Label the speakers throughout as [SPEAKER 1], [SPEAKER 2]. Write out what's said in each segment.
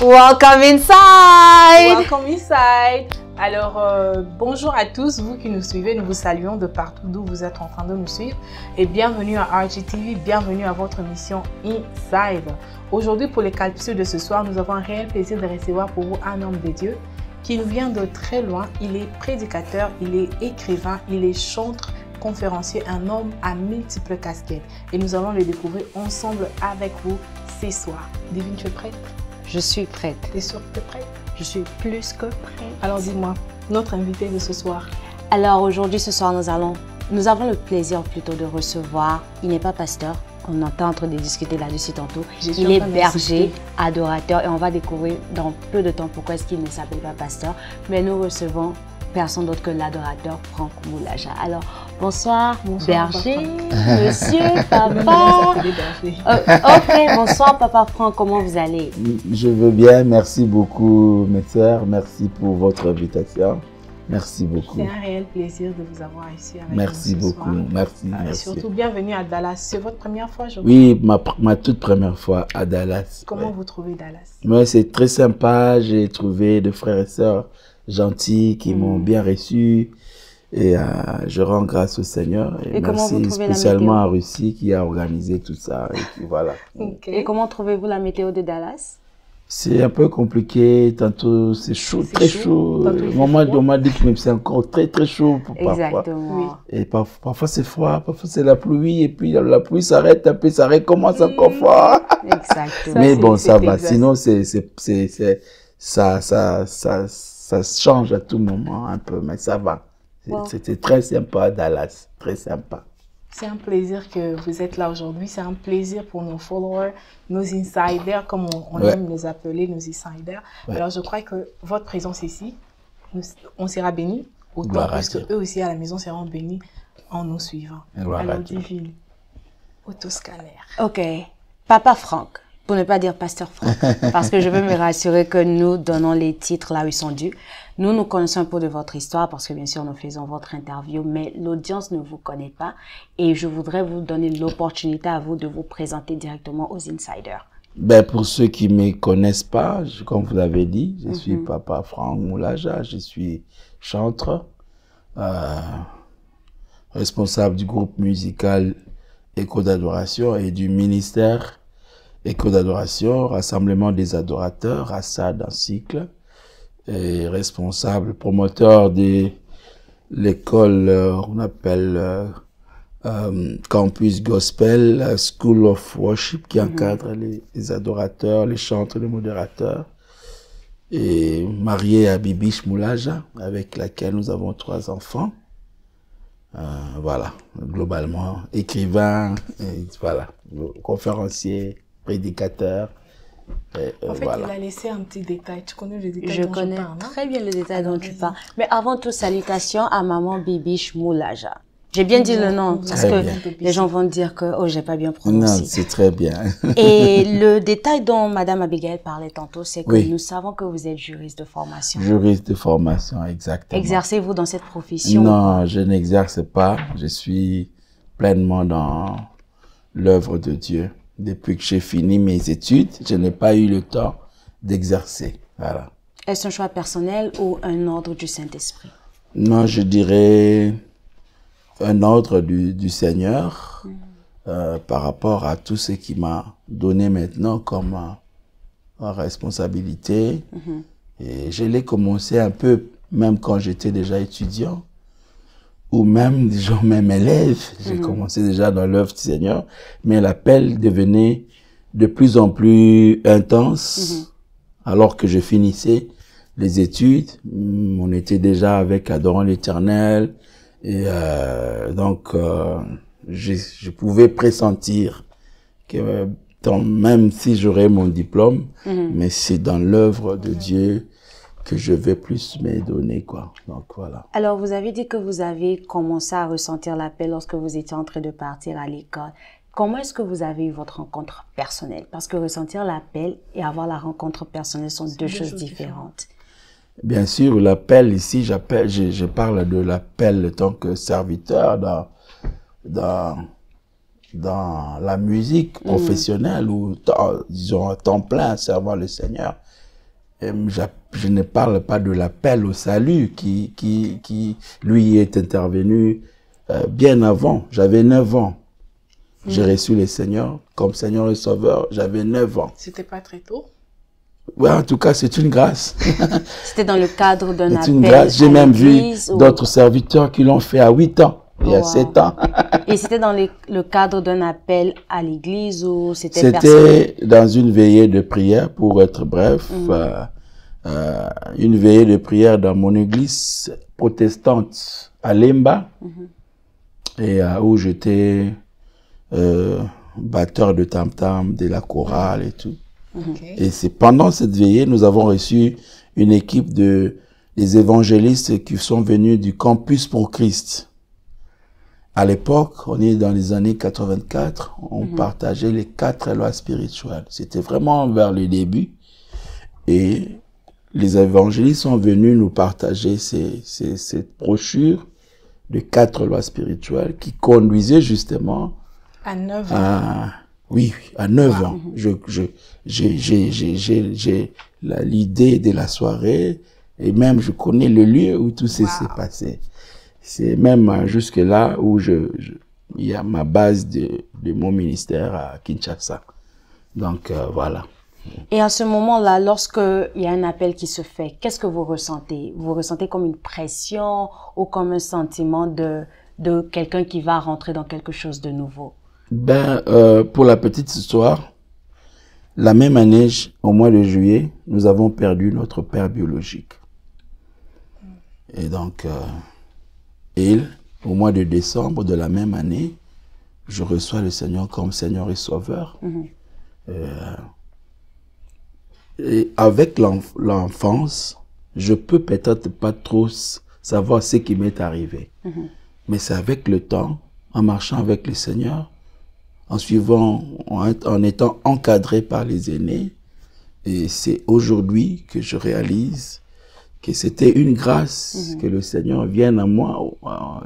[SPEAKER 1] Welcome inside!
[SPEAKER 2] Welcome inside! Alors, bonjour à tous, vous qui nous suivez, nous vous saluons de partout d'où vous êtes en train de nous suivre et bienvenue à RGTV, bienvenue à votre émission Inside. Aujourd'hui, pour les capsules de ce soir, nous avons un réel plaisir de recevoir pour vous un homme de Dieu qui nous vient de très loin. Il est prédicateur, il est écrivain, il est chanteur, conférencier, un homme à multiples casquettes. Et nous allons le découvrir ensemble avec vous ce soir. Divine, tu es prête?
[SPEAKER 1] Je suis prête.
[SPEAKER 2] T'es sûre que tu es prête?
[SPEAKER 1] Je suis plus que prête.
[SPEAKER 2] Alors dis-moi, notre invité de ce soir.
[SPEAKER 1] Alors aujourd'hui, ce soir, nous avons le plaisir plutôt de recevoir, il n'est pas pasteur, on entend en train de discuter là-dessus tantôt. Il est berger, adorateur et on va découvrir dans peu de temps pourquoi est-ce qu'il ne s'appelle pas pasteur. Mais nous recevons personne d'autre que l'adorateur Franck Moulaja. Alors, bonsoir, berger, monsieur, papa. Ok, bonsoir papa Franck, comment vous allez?
[SPEAKER 3] Je veux bien, merci beaucoup mes sœurs, merci pour votre invitation. Merci beaucoup.
[SPEAKER 2] C'est un réel plaisir de vous avoir ici avec
[SPEAKER 3] merci
[SPEAKER 2] nous ce
[SPEAKER 3] beaucoup,
[SPEAKER 2] soir.
[SPEAKER 3] merci,
[SPEAKER 2] Et
[SPEAKER 3] merci.
[SPEAKER 2] surtout, bienvenue à Dallas. C'est votre première fois, je crois?
[SPEAKER 3] Oui, ma toute première fois à Dallas.
[SPEAKER 2] Comment vous trouvez Dallas?
[SPEAKER 3] Ouais, c'est très sympa, j'ai trouvé des frères et sœurs gentils qui m'ont bien reçu. Et je rends grâce au Seigneur. Et merci spécialement à Russie qui a organisé tout ça. Et puis voilà.
[SPEAKER 1] Okay. Et comment trouvez-vous la météo de Dallas?
[SPEAKER 3] C'est un peu compliqué. Tantôt c'est chaud, très chaud. On m'a dit que c'est encore très chaud parfois.
[SPEAKER 1] Exactement. Oui.
[SPEAKER 3] Et parfois c'est froid, parfois c'est la pluie. Et puis la pluie s'arrête, un peu ça recommence encore fort.
[SPEAKER 1] Exactement.
[SPEAKER 3] Mais bon, ça va. Sinon, ça change à tout moment un peu, mais ça va. C'était très sympa, Dallas, très sympa.
[SPEAKER 2] C'est un plaisir que vous êtes là aujourd'hui. C'est un plaisir pour nos followers, nos insiders, comme on aime les appeler, nos insiders. Ouais. Alors, je crois que votre présence ici, on sera bénis, autant parce qu'eux aussi à la maison seront bénis en nous suivant. Alors, Divine, autoscanner.
[SPEAKER 1] Ok, Papa Franck, pour ne pas dire Pasteur Franck, parce que je veux me rassurer que nous donnons les titres là où ils sont dus. Nous connaissons un peu de votre histoire parce que bien sûr nous faisons votre interview, mais l'audience ne vous connaît pas et je voudrais vous donner l'opportunité à vous de vous présenter directement aux insiders.
[SPEAKER 3] Ben, pour ceux qui ne me connaissent pas, comme vous l'avez dit, je suis Papa Franck Moulaja, je suis chanteur, responsable du groupe musical Écho d'Adoration et du ministère Écho d'Adoration, Rassemblement des adorateurs, Assad en cycle, et responsable, promoteur de l'école, on appelle Campus Gospel, School of Worship, qui encadre les adorateurs, les chanteurs, les modérateurs, et marié à Bibiche Moulaja, avec laquelle nous avons 3 enfants. Voilà, globalement, écrivain, et voilà, conférencier, prédicateur.
[SPEAKER 2] En fait, il a laissé un petit détail. Tu connais le détail
[SPEAKER 1] dont je parle? Je connais très bien le détail dont tu parles. Mais avant tout, salutations à maman Bibiche Moulaja. J'ai bien dit le nom, parce que les gens vont dire que j'ai pas bien prononcé.
[SPEAKER 3] Non, c'est très bien.
[SPEAKER 1] Et le détail dont Madame Abigail parlait tantôt, c'est que nous savons que vous êtes juriste de formation.
[SPEAKER 3] Juriste de formation, exactement.
[SPEAKER 1] Exercez-vous dans cette profession?
[SPEAKER 3] Non, je n'exerce pas. Je suis pleinement dans l'œuvre de Dieu. Depuis que j'ai fini mes études, je n'ai pas eu le temps d'exercer. Voilà.
[SPEAKER 1] Est-ce un choix personnel ou un ordre du Saint-Esprit?
[SPEAKER 3] Non, je dirais un ordre du Seigneur par rapport à tout ce qu'il m'a donné maintenant comme responsabilité. Et je l'ai commencé un peu, même quand j'étais déjà étudiant, ou même, disons, même élève. J'ai commencé déjà dans l'œuvre du Seigneur, mais l'appel devenait de plus en plus intense, alors que je finissais les études. On était déjà avec Adorant l'Éternel, et donc je pouvais pressentir que même si j'aurais mon diplôme, mais c'est dans l'œuvre de Dieu que je vais plus me donner, quoi. Donc, voilà.
[SPEAKER 1] Alors, vous avez dit que vous avez commencé à ressentir l'appel lorsque vous étiez en train de partir à l'école. Comment est-ce que vous avez eu votre rencontre personnelle? Parce que ressentir l'appel et avoir la rencontre personnelle sont deux choses différentes.
[SPEAKER 3] Bien sûr, l'appel ici, je parle de l'appel en tant que serviteur dans la musique professionnelle ou, disons, à temps plein, servant le Seigneur. je ne parle pas de l'appel au salut qui lui est intervenu bien avant. J'avais 9 ans. J'ai reçu le Seigneur comme Seigneur et Sauveur. J'avais 9 ans.
[SPEAKER 2] C'était pas très tôt?
[SPEAKER 3] Ouais, en tout cas, c'est une grâce.
[SPEAKER 1] C'était dans le cadre d'un appel.
[SPEAKER 3] C'est une grâce. J'ai même vu
[SPEAKER 1] ou...
[SPEAKER 3] d'autres serviteurs qui l'ont fait à 8 ans. Il y a 7 ans.
[SPEAKER 1] Et c'était dans le cadre d'un appel à l'église ou c'était
[SPEAKER 3] C'était dans une veillée de prière, pour être bref. Une veillée de prière dans mon église protestante à Lemba. Et où j'étais batteur de tam-tam, de la chorale et tout. Et c'est pendant cette veillée, nous avons reçu une équipe des évangélistes qui sont venus du Campus pour Christ. À l'époque, on est dans les années 84, on partageait les 4 lois spirituelles. C'était vraiment vers le début. Et les évangélistes sont venus nous partager cette brochure de 4 lois spirituelles qui conduisaient justement
[SPEAKER 2] à 9 ans.
[SPEAKER 3] Oui, à 9 ans. J'ai l'idée de la soirée et même je connais le lieu où tout ça s'est passé. C'est même jusque là où il y a ma base de mon ministère à Kinshasa. Donc voilà.
[SPEAKER 1] Et à ce moment-là, lorsqu'il y a un appel qui se fait, qu'est-ce que vous ressentez? Vous ressentez comme une pression ou comme un sentiment de quelqu'un qui va rentrer dans quelque chose de nouveau?
[SPEAKER 3] Pour la petite histoire, la même année, au mois de juillet, nous avons perdu notre père biologique. Et donc, au mois de décembre de la même année, je reçois le Seigneur comme Seigneur et Sauveur. Et avec l'enfance, je peux peut-être pas trop savoir ce qui m'est arrivé. Mais c'est avec le temps, en marchant avec le Seigneur, en suivant, en étant encadré par les aînés. Et c'est aujourd'hui que je réalise que c'était une grâce que le Seigneur vienne à moi,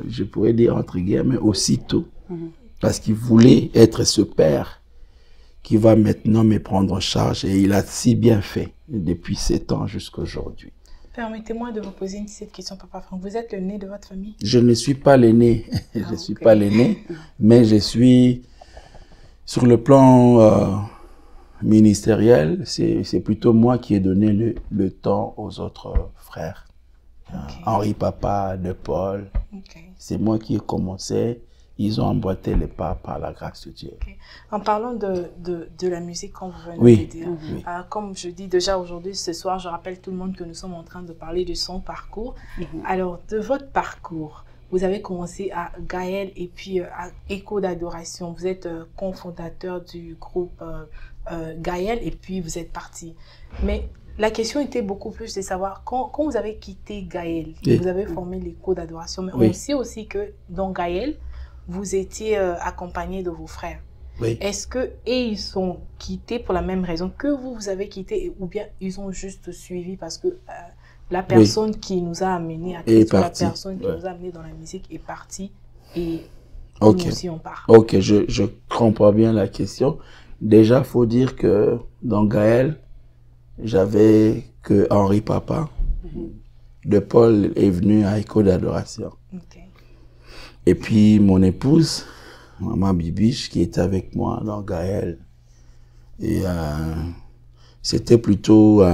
[SPEAKER 3] je pourrais dire entre guillemets, aussitôt. Parce qu'il voulait être ce père qui va maintenant me prendre en charge. Et il a si bien fait depuis 7 ans jusqu'à aujourd'hui.
[SPEAKER 2] Permettez-moi de vous poser une petite question, Papa Franck. Vous êtes l'aîné de votre famille?
[SPEAKER 3] Je ne suis pas l'aîné. Je ne suis pas l'aîné, mais je suis sur le plan ministériel. C'est plutôt moi qui ai donné le temps aux autres frères. Henri Papa, De Paul. C'est moi qui ai commencé. Ils ont emboîté les pas par la grâce de Dieu.
[SPEAKER 2] En parlant de la musique, comme vous venez de dire, comme je dis déjà aujourd'hui, ce soir, je rappelle tout le monde que nous sommes en train de parler de son parcours. Alors, de votre parcours, vous avez commencé à Gaël et puis à Écho d'Adoration. Vous êtes cofondateur du groupe Gaël et puis vous êtes parti. Mais la question était beaucoup plus de savoir, quand vous avez quitté Gaël, vous avez formé l'Écho d'Adoration, mais on sait aussi que dans Gaël, vous étiez accompagné de vos frères. Est-ce que ils sont quittés pour la même raison que vous avez quitté, ou bien ils ont juste suivi parce que la personne qui nous a amenés à Christ, la personne qui nous a amenés dans la musique est partie et nous aussi on part.
[SPEAKER 3] Ok, je comprends bien la question. Déjà, faut dire que dans Gaël, j'avais que Henri Papa. De Paul est venu à Écho d'Adoration. Et puis, mon épouse, Maman Bibiche, qui était avec moi dans Gaël. Et c'était plutôt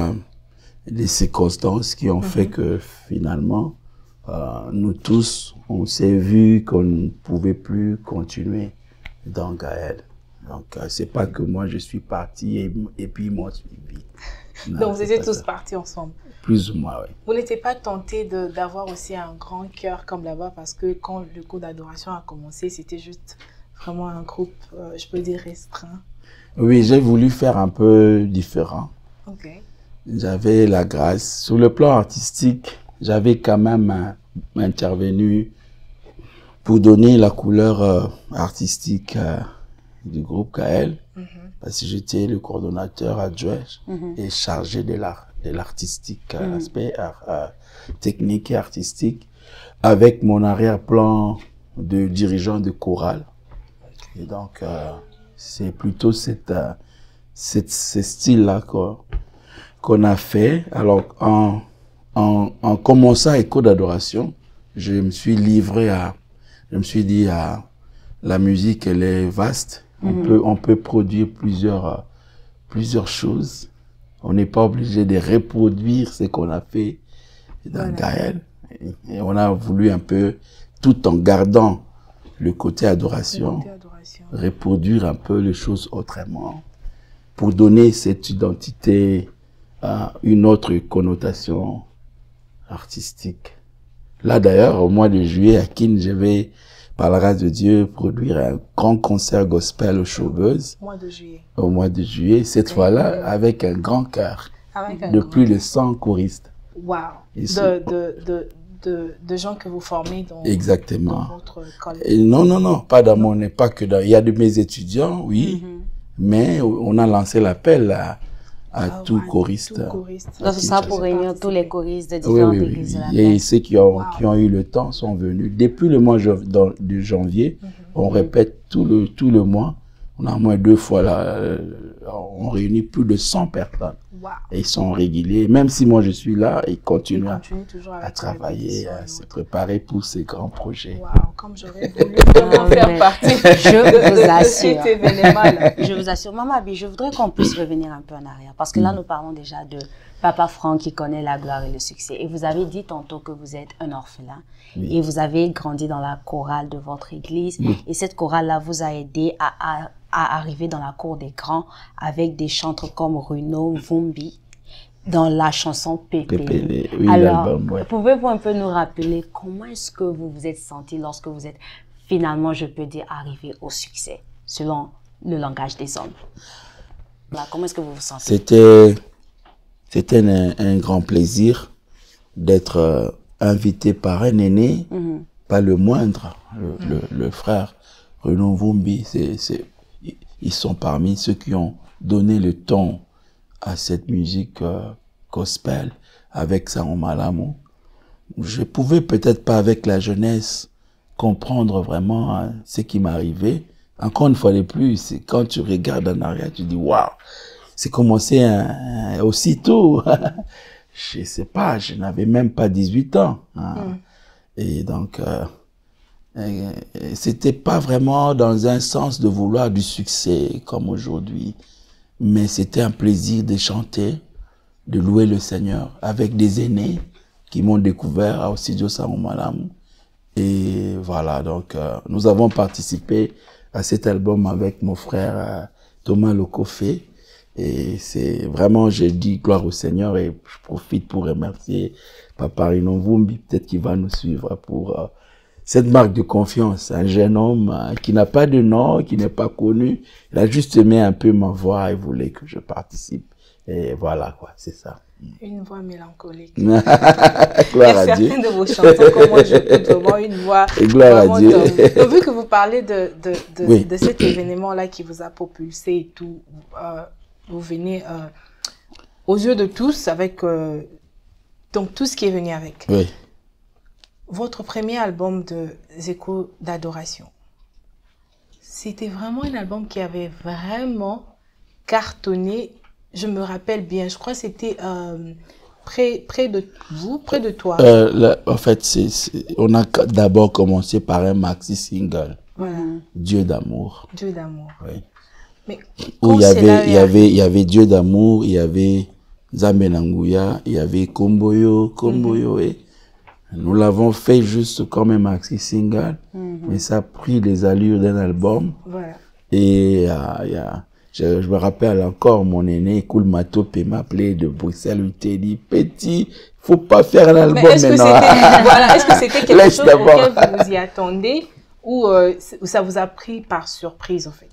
[SPEAKER 3] des circonstances qui ont fait que finalement, nous tous, on s'est vu qu'on ne pouvait plus continuer dans Gaël. Donc, c'est pas que moi, je suis parti et puis ils m'ont suivi. Non,
[SPEAKER 2] donc, vous étiez tous partis ensemble?
[SPEAKER 3] Plus ou moins, oui.
[SPEAKER 2] Vous n'étiez pas tenté d'avoir aussi un grand cœur comme là-bas, parce que quand le cours d'adoration a commencé, c'était juste vraiment un groupe, je peux dire, restreint.
[SPEAKER 3] Oui, j'ai voulu faire un peu différent. J'avais la grâce. Sur le plan artistique, j'avais quand même intervenu pour donner la couleur artistique du groupe Gaël, parce que j'étais le coordonnateur adjoint et chargé de l'artistique, aspect technique et artistique, avec mon arrière-plan de dirigeant de chorale. Et donc, c'est plutôt ce style-là qu'on a fait. Alors, en commençant Écho d'adoration, je me suis livré je me suis dit, la musique, elle est vaste. On peut produire plusieurs choses. On n'est pas obligé de reproduire ce qu'on a fait dans Gaël. Et on a voulu un peu, tout en gardant le côté adoration, reproduire un peu les choses autrement pour donner cette identité à une autre connotation artistique. Là d'ailleurs, au mois de juillet à Kin, je vais, par la grâce de Dieu, produire un grand concert gospel aux Chauveuse. Au mois de juillet, cette fois-là, avec un grand chœur de plus de 100 choristes.
[SPEAKER 2] Wow! De gens que vous formez dans votre collège.
[SPEAKER 3] Non, pas dans mon, n'est pas que dans, il y a de mes étudiants, oui, mais on a lancé l'appel à tout choriste.
[SPEAKER 1] Donc, c'est ça pour réunir tous les choristes de différentes églises de la paix.
[SPEAKER 3] Et ceux qui ont eu le temps sont venus. Depuis le mois de janvier, on répète tout le mois. On a au moins 2 fois là, on réunit plus de 100 personnes.
[SPEAKER 2] Wow.
[SPEAKER 3] Et ils sont réguliers. Même si moi je suis là, ils continuent à travailler, à se préparer pour ces grands projets.
[SPEAKER 2] Wow, comme j'aurais voulu vraiment faire partie de cet événement-là.
[SPEAKER 1] Je vous assure, Maman Abi, je voudrais qu'on puisse revenir un peu en arrière. Parce que là, nous parlons déjà de Papa Franck qui connaît la gloire et le succès. Et vous avez dit tantôt que vous êtes un orphelin. Et vous avez grandi dans la chorale de votre église. Et cette chorale-là vous a aidé à arriver dans la cour des grands avec des chantres comme Renaud Vumbi dans la chanson Pépélé.
[SPEAKER 3] Oui,
[SPEAKER 1] alors, pouvez-vous un peu nous rappeler comment est-ce que vous vous êtes senti lorsque vous êtes finalement, je peux dire, arrivé au succès, selon le langage des hommes? Là, comment est-ce que vous vous sentez?
[SPEAKER 3] C'était un grand plaisir d'être invité par un aîné, pas le moindre, le frère Renaud Vumbi. Ils sont parmi ceux qui ont donné le ton à cette musique gospel avec Sao Malamu. Je pouvais peut-être pas avec la jeunesse comprendre vraiment ce qui m'arrivait. Encore une fois de plus, quand tu regardes en arrière, tu dis waouh, c'est commencé aussitôt. Je sais pas, je n'avais même pas 18 ans. Et donc c'était pas vraiment dans un sens de vouloir du succès comme aujourd'hui, mais c'était un plaisir de chanter, de louer le Seigneur avec des aînés qui m'ont découvert au studio Sao Malamu. Et voilà, donc nous avons participé à cet album avec mon frère Thomas Lokofé. Et c'est vraiment, j'ai dit gloire au Seigneur, et je profite pour remercier Papa Renaud Vumbi, peut-être qu'il va nous suivre pour cette marque de confiance. Un jeune homme qui n'a pas de nom, qui n'est pas connu, il a juste aimé un peu ma voix et voulait que je participe. Et voilà quoi, c'est ça.
[SPEAKER 2] Une voix mélancolique.
[SPEAKER 3] Gloire à Dieu.
[SPEAKER 2] Certaines de vos chansons, comme moi, j'écoute vraiment une voix.
[SPEAKER 3] Et gloire à Dieu.
[SPEAKER 2] Donc, vu que vous parlez de cet événement-là qui vous a propulsé et tout, vous venez aux yeux de tous avec donc tout ce qui est venu avec.
[SPEAKER 3] Oui.
[SPEAKER 2] Votre premier album de Échos d'adoration, c'était vraiment un album qui avait vraiment cartonné. Je me rappelle bien, je crois que c'était près de vous, près de toi.
[SPEAKER 3] Là, en fait, on a d'abord commencé par un maxi single.
[SPEAKER 2] Voilà.
[SPEAKER 3] Dieu d'amour.
[SPEAKER 2] Dieu d'amour.
[SPEAKER 3] Oui.
[SPEAKER 2] Mais
[SPEAKER 3] où il y avait Dieu d'amour, il y avait Zamenanguya, il y avait Komboyo, et nous l'avons fait juste comme un maxi single, mais ça a pris les allures d'un album.
[SPEAKER 2] Voilà.
[SPEAKER 3] Et je me rappelle encore, mon aîné, Koul Matop, m'appelait de Bruxelles, il t'a dit, petit, faut pas faire un album maintenant.
[SPEAKER 2] Est-ce que c'était quelque chose auquel vous y attendez ou ça vous a pris par surprise en fait?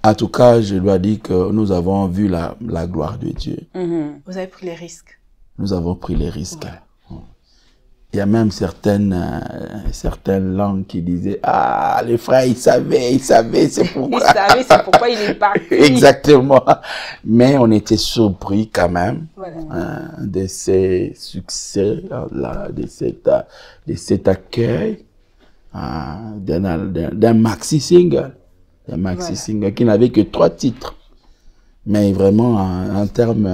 [SPEAKER 3] En tout cas, je dois dire que nous avons vu la gloire de Dieu.
[SPEAKER 2] Vous avez pris les risques.
[SPEAKER 3] Nous avons pris les risques. Voilà. Il y a même certaines langues qui disaient, ah, les frères, ils savaient, c'est pourquoi.
[SPEAKER 2] Ils savaient, c'est pourquoi il est parti.
[SPEAKER 3] Exactement. Mais on était surpris quand même, de ces succès, là, de cet accueil, d'un maxi single. Un maxi single qui n'avait que 3 titres. mais vraiment un terme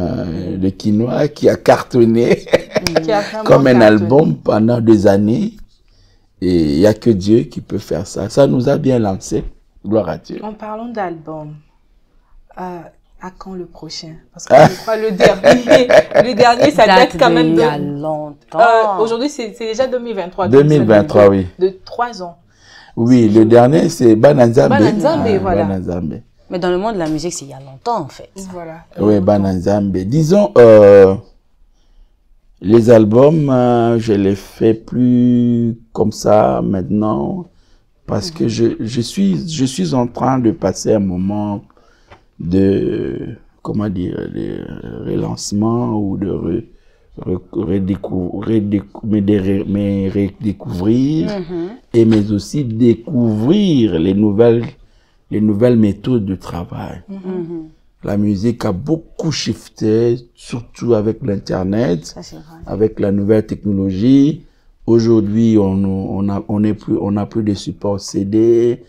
[SPEAKER 3] de quinoa qui a cartonné comme un album pendant des années. Et il n'y a que Dieu qui peut faire ça. Ça nous a bien lancé. Gloire à Dieu.
[SPEAKER 2] En parlant d'album, à quand le prochain? Parce que je crois le dernier, ça date quand même de...
[SPEAKER 1] Il y a longtemps.
[SPEAKER 2] Aujourd'hui, c'est déjà 2023.
[SPEAKER 3] 2023, oui.
[SPEAKER 2] De 3 ans.
[SPEAKER 3] Oui, le dernier, c'est Bananzambe.
[SPEAKER 2] Bananzambe, voilà.
[SPEAKER 3] Bananzambe.
[SPEAKER 1] Mais dans le monde de la musique, c'est il y a longtemps, en fait.
[SPEAKER 2] Voilà.
[SPEAKER 3] Oui, Bananzambe. Disons, les albums, je les fais plus comme ça maintenant, parce que je suis en train de passer un moment de, comment dire, de relancement ou de redécouvrir, mais aussi découvrir les nouvelles méthodes de travail. La musique a beaucoup shifté, surtout avec l'Internet, avec la nouvelle technologie. Aujourd'hui, on n'a plus de support CD.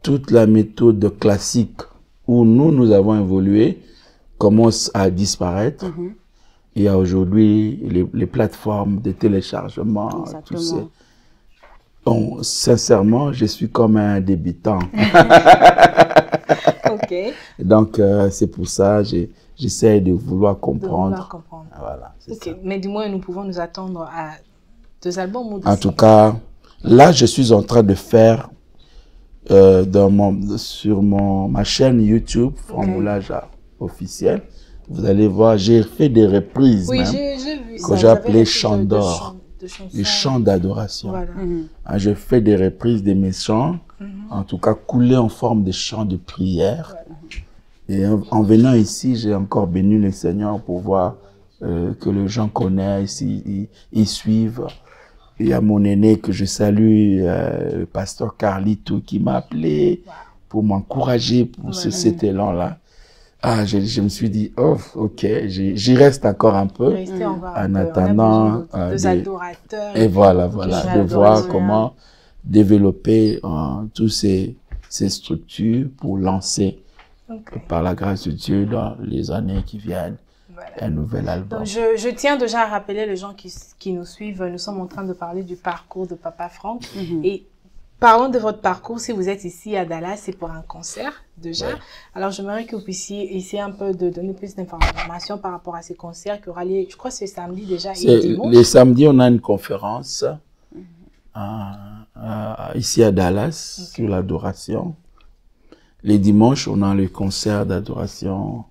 [SPEAKER 3] Toute la méthode classique où nous avons évolué commence à disparaître. Il y a aujourd'hui les plateformes de téléchargement, tout ça. Donc, sincèrement, je suis comme un débutant.
[SPEAKER 2] Okay.
[SPEAKER 3] Donc, c'est pour ça que j'essaie de vouloir comprendre. Voilà,
[SPEAKER 2] okay. Ça. Mais du moins, nous pouvons nous attendre à 2 albums ou 2
[SPEAKER 3] En tout cas, là, je suis en train de faire sur ma chaîne YouTube, Formulage officiel. Vous allez voir, j'ai fait des reprises
[SPEAKER 2] j'ai vu
[SPEAKER 3] que j'ai appelé chants d'or, des chants d'adoration. Voilà. Je fais des reprises de mes chants, en tout cas coulés en forme de chants de prière. Et en venant ici, j'ai encore béni le Seigneur pour voir que les gens connaissent, ils suivent. Il y a mon aîné que je salue, le pasteur Carlito, qui m'a appelé pour m'encourager pour cet élan-là. Je me suis dit, oh, ok, j'y reste encore un peu, en attendant
[SPEAKER 2] des adorateurs.
[SPEAKER 3] Et voilà, de voir comment développer tous ces structures pour lancer, par la grâce de Dieu, dans les années qui viennent, un nouvel album.
[SPEAKER 2] Donc, je tiens déjà à rappeler les gens qui nous suivent, nous sommes en train de parler du parcours de Papa Franck. Et parlons de votre parcours. Si vous êtes ici à Dallas, c'est pour un concert déjà. Alors, j'aimerais que vous puissiez essayer un peu de donner plus d'informations par rapport à ces concerts qui aura lieu. Je crois que c'est samedi déjà et dimanche.
[SPEAKER 3] Les samedis, on a une conférence ici à Dallas sur l'adoration. Les dimanches, on a le concert d'adoration.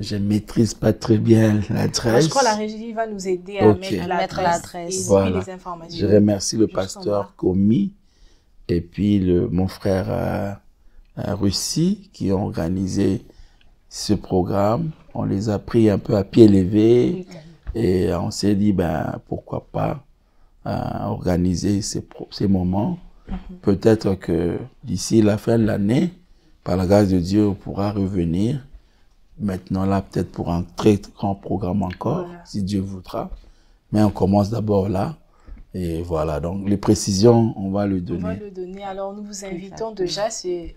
[SPEAKER 3] Je ne maîtrise pas très bien l'adresse.
[SPEAKER 2] Je crois que la régie va nous aider à mettre l'adresse et les informations.
[SPEAKER 3] Je remercie le pasteur Komi et puis mon frère Russie qui ont organisé ce programme. On les a pris un peu à pied levé et on s'est dit, pourquoi pas organiser ces moments. Peut-être que d'ici la fin de l'année, par la grâce de Dieu, on pourra revenir. Maintenant, là, peut-être pour un très grand programme encore, si Dieu voudra. Mais on commence d'abord là. Et voilà, donc les précisions, on va le donner.
[SPEAKER 2] On va le donner. Alors, nous vous invitons déjà, c'est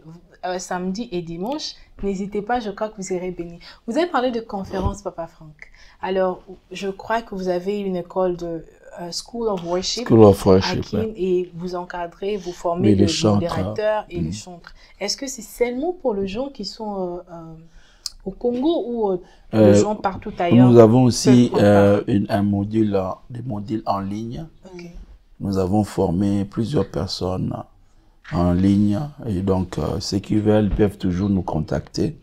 [SPEAKER 2] samedi et dimanche. N'hésitez pas, je crois que vous serez bénis. Vous avez parlé de conférence, Papa Franck. Alors, je crois que vous avez une école de School of Worship.
[SPEAKER 3] School of Worship,
[SPEAKER 2] et vous encadrez, vous formez les modérateurs et les chantres. Est-ce que c'est seulement pour les gens qui sont au Congo ou les gens partout ailleurs?
[SPEAKER 3] Nous avons aussi des modules en ligne. Nous avons formé plusieurs personnes en ligne. Et donc, ceux qui veulent peuvent toujours nous contacter.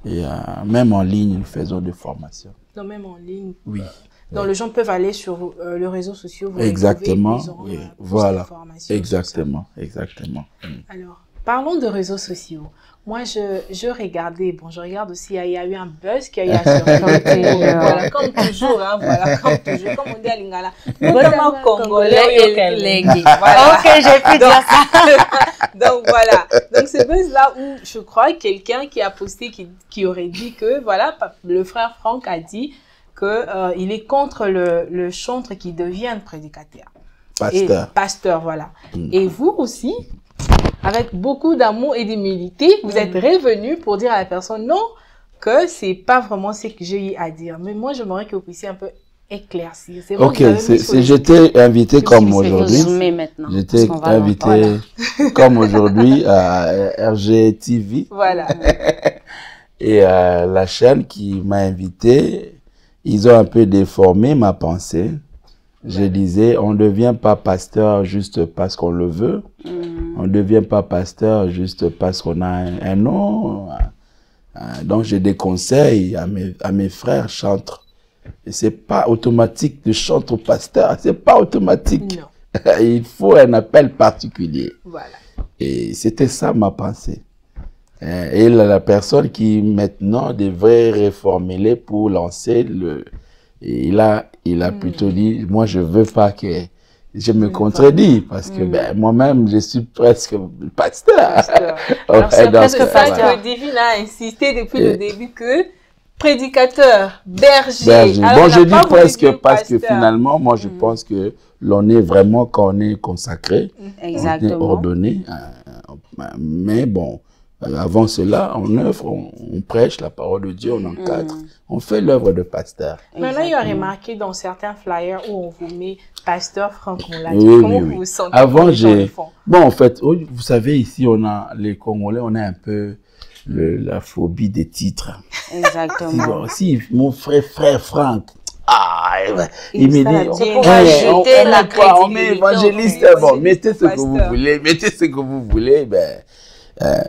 [SPEAKER 3] Et même en ligne, nous faisons des formations.
[SPEAKER 2] Donc, même en ligne?
[SPEAKER 3] Oui.
[SPEAKER 2] Donc, les gens peuvent aller sur les réseaux sociaux.
[SPEAKER 3] Exactement. Voilà. Exactement.
[SPEAKER 2] Alors, parlons de réseaux sociaux. Moi, je regardais, je regarde aussi, il y a eu un buzz qui a eu à voilà, comme toujours, comme on dit à Lingala. Notamment congolais et légué.
[SPEAKER 1] Ok, j'ai pu dire ça.
[SPEAKER 2] Donc, voilà. Donc, ce buzz-là où je crois quelqu'un qui a posté, qui aurait dit que, voilà, le frère Franck a dit qu'il est contre le chantre qui devient prédicateur. Pasteur, voilà. Et vous aussi, avec beaucoup d'amour et d'humilité, vous êtes revenu pour dire à la personne, non, que c'est pas vraiment ce que j'ai eu à dire. Mais moi, j'aimerais que vous puissiez un peu éclaircir.
[SPEAKER 3] Ok, j'étais invité comme aujourd'hui. J'étais invité comme aujourd'hui à RGTV.
[SPEAKER 2] Voilà.
[SPEAKER 3] Et la chaîne qui m'a invité, ils ont un peu déformé ma pensée. Je disais, on ne devient pas pasteur juste parce qu'on le veut. On ne devient pas pasteur juste parce qu'on a un nom. Donc, j'ai des conseils à mes frères chantres. Et c'est pas automatique de chanter au pasteur. C'est pas automatique. Non. Il faut un appel particulier. Voilà. Et c'était ça ma pensée. Et la personne qui maintenant devrait reformuler pour lancer le... Et il a plutôt dit, moi je veux pas que je me contredis parce que moi-même je suis presque pasteur.
[SPEAKER 2] Alors c'est presque pasteur. Divine a insisté depuis le début que prédicateur, berger.
[SPEAKER 3] Alors, bon, je dis presque parce que finalement, moi je pense que l'on est vraiment quand on est consacré,
[SPEAKER 1] exactement,
[SPEAKER 3] on est ordonné. Mais bon, avant cela, on œuvre, on prêche la parole de Dieu, on encadre, on fait l'œuvre de pasteur.
[SPEAKER 2] Maintenant, il y a remarqué dans certains flyers où on vous met pasteur Franck Moulin. Comment vous vous sentez?
[SPEAKER 3] Avant, bon, en fait, vous savez, ici, on a les Congolais, on a un peu la phobie des titres.
[SPEAKER 1] Exactement.
[SPEAKER 3] Si mon frère Franck, il me dit, on met évangéliste, bon, mettez ce que vous voulez, mettez ce que vous voulez,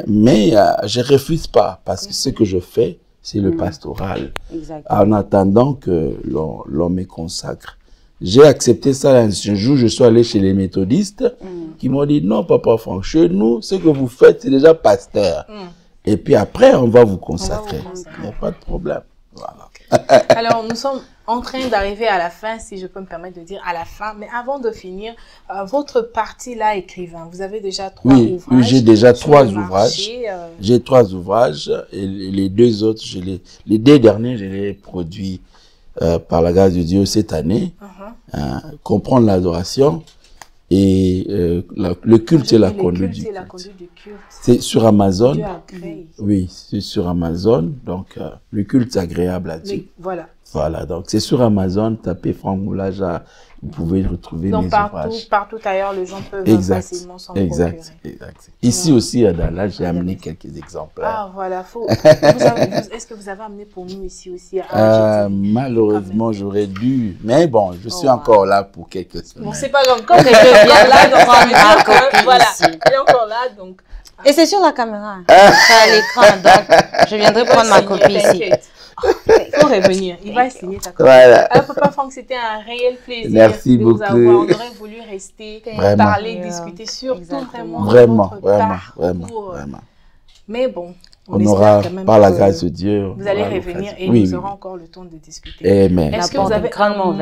[SPEAKER 3] mais je refuse pas parce que ce que je fais, c'est le pastoral. Exactement. En attendant que l'on me consacre. J'ai accepté ça un jour, je suis allé chez les méthodistes qui m'ont dit, non, papa Franck, chez nous, ce que vous faites, c'est déjà pasteur. Et puis après, on va vous consacrer. Il n'y a pas de problème. Voilà.
[SPEAKER 2] Alors, nous sommes en train d'arriver à la fin, si je peux me permettre de dire à la fin. Mais avant de finir, votre partie là, écrivain, vous avez déjà 3 ouvrages. Oui,
[SPEAKER 3] j'ai déjà 3 ouvrages. J'ai 3 ouvrages. Et les 2 autres, les 2 derniers, je les ai produits par la grâce de Dieu cette année. Comprendre l'adoration. Et le culte et la conduite du culte. C'est sur Amazon. Oui, c'est sur Amazon. Donc, le culte agréable à Dieu.
[SPEAKER 2] Voilà.
[SPEAKER 3] Voilà, donc c'est sur Amazon, tapez Franck Moulaja, vous pouvez retrouver mes ouvrages.
[SPEAKER 2] Partout ailleurs, les gens peuvent facilement s'en procurer.
[SPEAKER 3] Exact. Ici aussi, à Dallas, j'ai amené quelques exemplaires.
[SPEAKER 2] Ah, voilà. Est-ce que vous avez amené pour nous ici aussi à
[SPEAKER 3] malheureusement, j'aurais dû. Mais bon, je suis encore là pour quelques semaines.
[SPEAKER 2] Bon, c'est pas grave. Quand quelqu'un vient là, donc voilà, il est encore là, donc...
[SPEAKER 1] Et c'est sur la caméra. C'est à l'écran, donc je viendrai prendre ma copie ici.
[SPEAKER 2] Il faut revenir, il va signer ta copie.
[SPEAKER 3] Voilà.
[SPEAKER 2] Alors, Papa Franck, c'était un réel plaisir
[SPEAKER 3] de
[SPEAKER 2] vous avoir. On aurait voulu rester, parler, discuter, surtout vraiment. Mais bon,
[SPEAKER 3] on aura, par la grâce de Dieu,
[SPEAKER 2] vous allez revenir et nous aurons encore le temps de discuter.
[SPEAKER 3] Amen.
[SPEAKER 2] Est-ce que vous avez un mot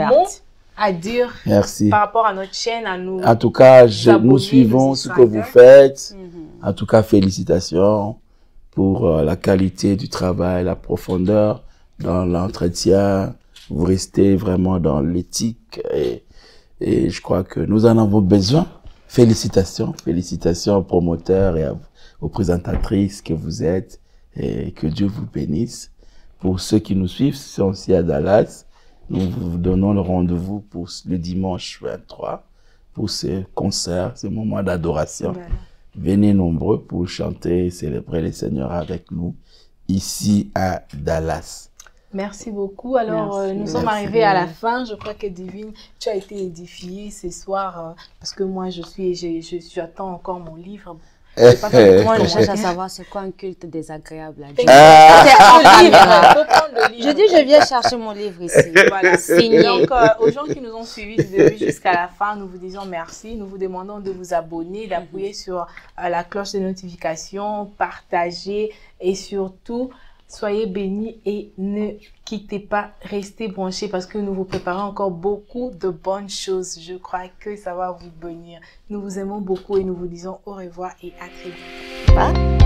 [SPEAKER 2] à dire par rapport à notre chaîne, à nous?
[SPEAKER 3] En tout cas, nous suivons ce que vous faites. En tout cas, félicitations pour la qualité du travail, la profondeur dans l'entretien. Vous restez vraiment dans l'éthique et je crois que nous en avons besoin. Félicitations aux promoteurs et aux présentatrices que vous êtes et que Dieu vous bénisse. Pour ceux qui nous suivent, sont aussi à Dallas. Nous vous donnons le rendez-vous pour le dimanche 23 pour ce concert, ce moment d'adoration. Voilà. Venez nombreux pour chanter et célébrer le Seigneur avec nous ici à Dallas.
[SPEAKER 2] Merci beaucoup. Alors, nous sommes arrivés à la fin. Je crois que Divine, tu as été édifiée ce soir parce que moi, j'attends encore mon livre.
[SPEAKER 1] Moi, je cherche à savoir c'est quoi un culte désagréable à Dieu. Je dis, je viens chercher mon livre ici.
[SPEAKER 2] Voilà, signé. Donc, aux gens qui nous ont suivis du début jusqu'à la fin, nous vous disons merci. Nous vous demandons de vous abonner, d'appuyer sur la cloche de notification, partager et surtout, soyez bénis et ne quittez pas, restez branchés parce que nous vous préparons encore beaucoup de bonnes choses. Je crois que ça va vous bénir. Nous vous aimons beaucoup et nous vous disons au revoir et à très vite.
[SPEAKER 1] Bye.